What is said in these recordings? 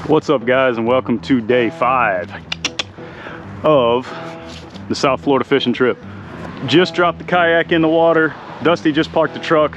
What's up, guys, and welcome to day 5 of the South Florida fishing trip. Just dropped the kayak in the water. Dusty just parked the truck.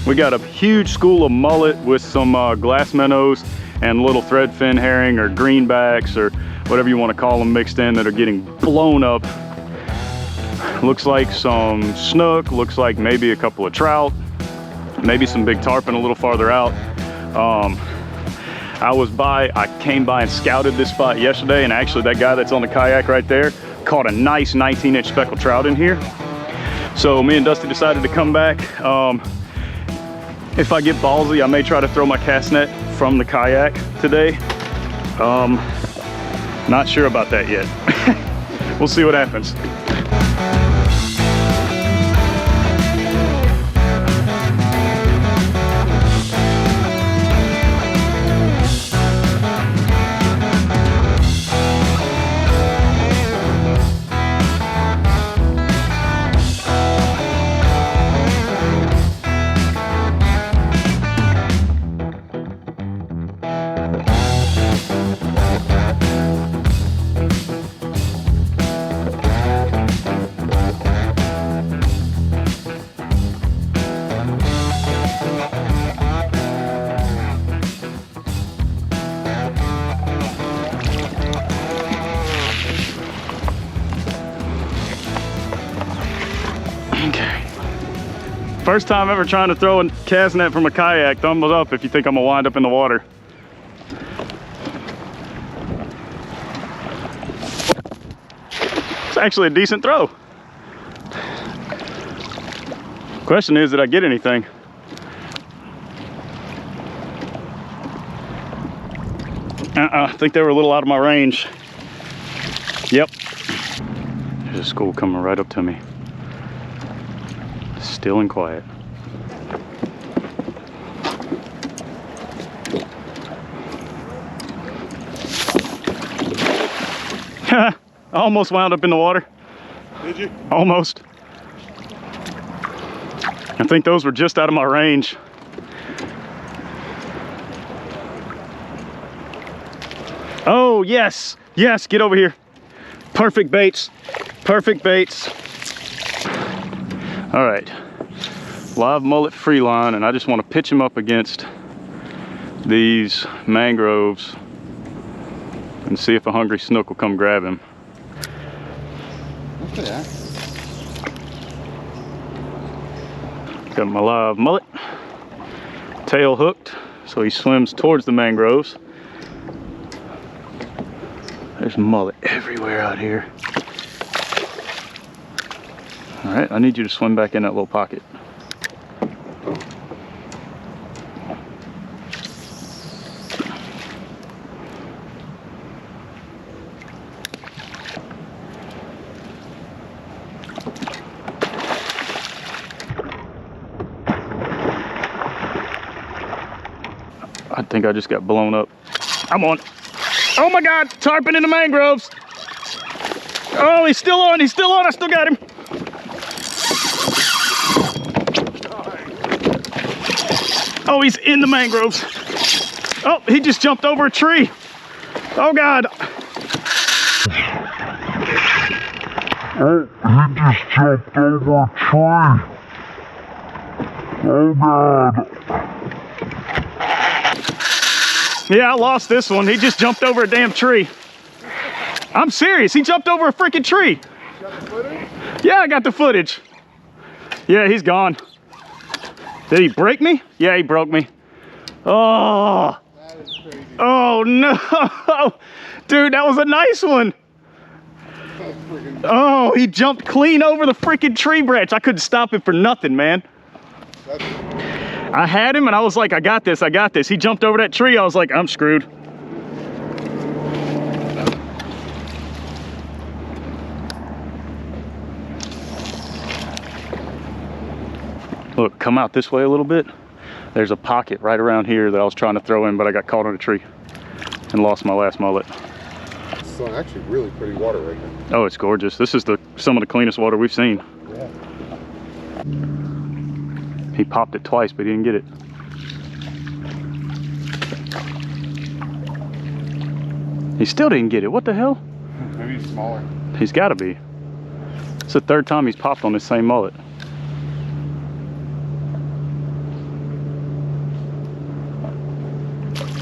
We got a huge school of mullet with some glass minnows and little threadfin herring or greenbacks or whatever you want to call them mixed in that are getting blown up. Looks like some snook, looks like maybe a couple of trout, maybe some big tarpon a little farther out. I came by and scouted this spot yesterday, and actually that guy that's on the kayak right there caught a nice 19-inch speckled trout in here. So me and Dusty decided to come back. If I get ballsy, I may try to throw my cast net from the kayak today. Not sure about that yet. We'll see what happens. First time ever trying to throw a cast net from a kayak. Thumbs up if you think I'm gonna wind up in the water. It's actually a decent throw. Question is, did I get anything? I think they were a little out of my range. Yep. There's a school coming right up to me. Still and quiet. I almost wound up in the water. Did you? Almost. I think those were just out of my range. Oh, yes. Yes, get over here. Perfect baits. Perfect baits. All right. Live mullet free line, and I just want to pitch him up against these mangroves and see if a hungry snook will come grab him. Look at that. Got my live mullet, tail hooked, so he swims towards the mangroves. There's mullet everywhere out here. All right, I need you to swim back in that little pocket. I think I just got blown up. I'm on. Oh my God, tarpon in the mangroves. Oh, he's still on, he's still on, I still got him. Oh, he's in the mangroves. Oh, he just jumped over a tree. Oh God. Oh, he just jumped over a tree. Oh God. Yeah, I lost this one. He just jumped over a damn tree. I'm serious, he jumped over a freaking tree. You got the footage? Yeah, I got the footage. Yeah, he's gone. Did he break me? Yeah, he broke me. Oh. That is crazy. Oh no. Dude, that was a nice one. That's freaking. Oh, he jumped clean over the freaking tree branch. I couldn't stop him for nothing, man. That's... I had him and I was like, I got this, I got this. He jumped over that tree. I was like, I'm screwed. Look, come out this way a little bit. There's a pocket right around here that I was trying to throw in, but I got caught on a tree and lost my last mullet. It's actually really pretty water right now. Oh, it's gorgeous. This is some of the cleanest water we've seen. Yeah. He popped it twice, but he didn't get it. He still didn't get it. What the hell? Maybe he's smaller. He's got to be. It's the third time he's popped on this same mullet.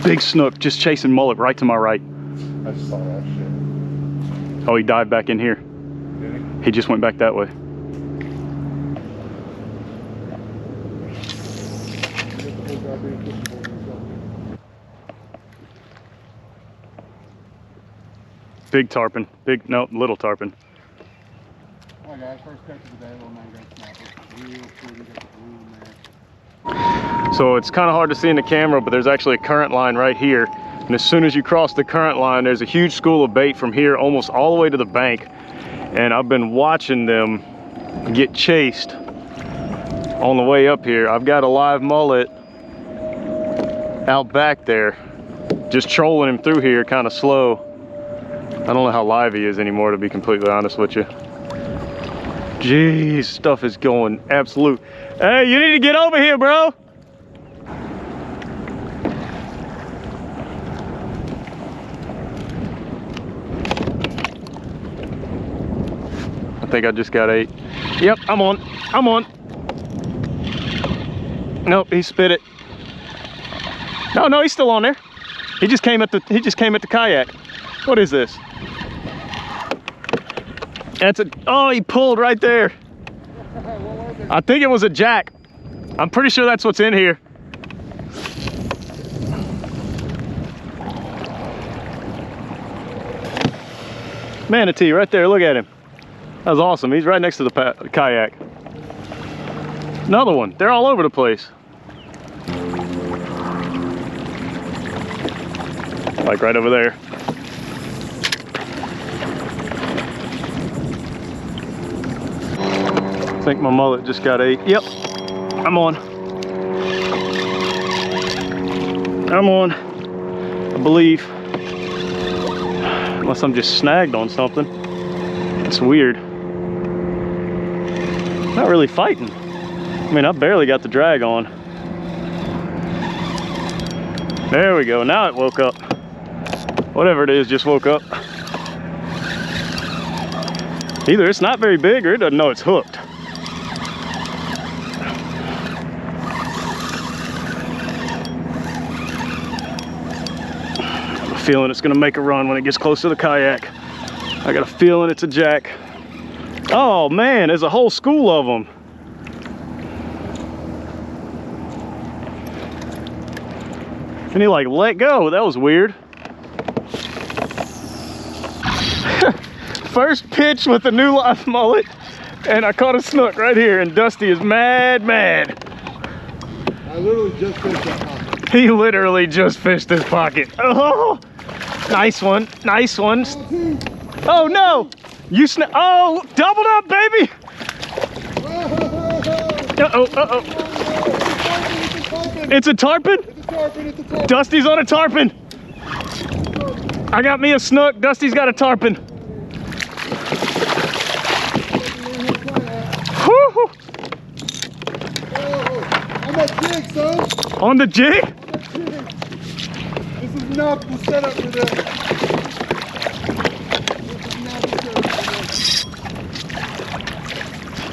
Big snook just chasing mullet right to my right. I just saw that shit. Oh, he dived back in here. Did he? He just went back that way. Big tarpon. Big, no, little tarpon. Alright guys, first catch of the day, little mangrove snapper. Real pretty, got the blue in there. So it's kind of hard to see in the camera, but there's actually a current line right here. And as soon as you cross the current line, there's a huge school of bait from here almost all the way to the bank. And I've been watching them get chased on the way up here. I've got a live mullet out back there, just trolling him through here kind of slow. I don't know how live he is anymore, to be completely honest with you. Jeez, stuff is going absolute. Hey, you need to get over here, bro. I think I just got 8. Yep, I'm on. I'm on. Nope, he spit it. No, he's still on there. He just came at the kayak. What is this? That's a, oh, he pulled right there. I think it was a jack. I'm pretty sure that's what's in here. Manatee right there, look at him. That was awesome. He's right next to the kayak. Another one. They're all over the place. Like right over there. I think my mullet just got 8. Yep, I'm on. I'm on, I believe. Unless I'm just snagged on something. It's weird. Not really fighting. I mean, I barely got the drag on. There we go, now it woke up. Whatever it is, just woke up. Either it's not very big or it doesn't know it's hooked. I have a feeling it's gonna make a run when it gets close to the kayak. I got a feeling it's a jack. Oh man, there's a whole school of them. And he like let go, that was weird. First pitch with a new live mullet, and I caught a snook right here, and Dusty is mad. I literally just fished that pocket. He literally just fished his pocket. Oh, nice one, nice one. Oh no, you oh, doubled up, baby. Uh-oh. It's a tarpon? It's a tarpon. Dusty's on a tarpon. I got me a snook, Dusty's got a tarpon. Woo-hoo. On that jig, son. On the jig? This is not the setup for this.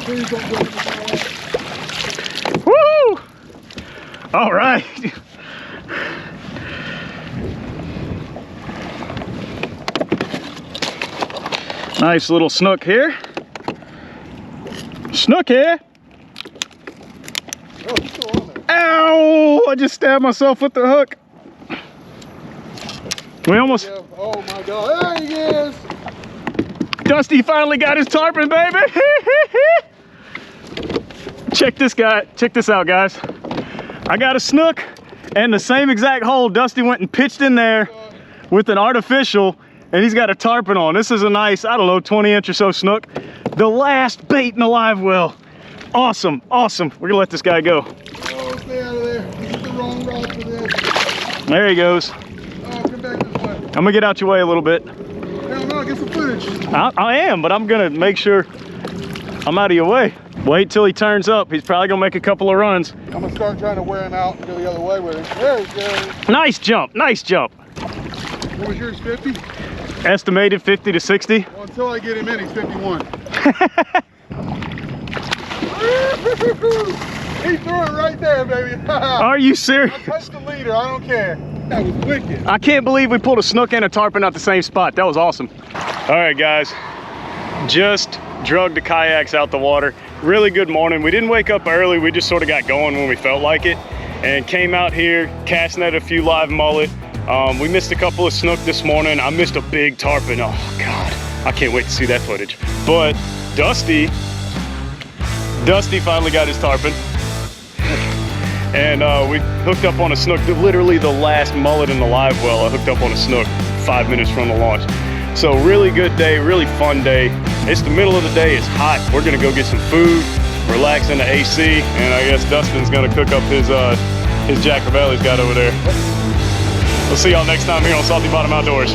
Please don't go to the kayak. Woo! All right. Nice little snook here. Snook here. Oh, he's still on there. Ow! I just stabbed myself with the hook. We almost... Yeah. Oh my God, there he is. Dusty finally got his tarpon, baby. Check this out, guys. I got a snook and the same exact hole. Dusty went and pitched in there with an artificial, and he's got a tarpon on. This is a nice, I don't know, 20-inch or so snook. The last bait in the live well. Awesome, awesome. We're gonna let this guy go. Oh, stay out of there. This is the wrong rod for this. There he goes. Oh, come back this way. I'm gonna get out your way a little bit. No, get some footage. I am, but I'm gonna make sure I'm out of your way. Wait till he turns up. He's probably gonna make a couple of runs. I'm gonna start trying to wear him out and go the other way with him. There he goes. Nice jump, nice jump. What was yours, 50? Estimated 50 to 60. Well, until I get him in, he's 51. He threw it right there, baby. Are you serious? I touched the leader, I don't care. That was wicked. I can't believe we pulled a snook and a tarpon out the same spot. That was awesome. All right, guys, just drug the kayaks out the water. Really good morning. We didn't wake up early. We just sort of got going when we felt like it and came out here, cast net a few live mullet. We missed a couple of snook this morning. I missed a big tarpon. Oh God, I can't wait to see that footage. But Dusty finally got his tarpon. And we hooked up on a snook, literally the last mullet in the live well. I hooked up on a snook 5 minutes from the launch. So really good day, really fun day. It's the middle of the day, it's hot. We're gonna go get some food, relax in the AC, and I guess Dustin's gonna cook up his Jack Ravelli's got over there. We'll see y'all next time here on Salty Bottom Outdoors.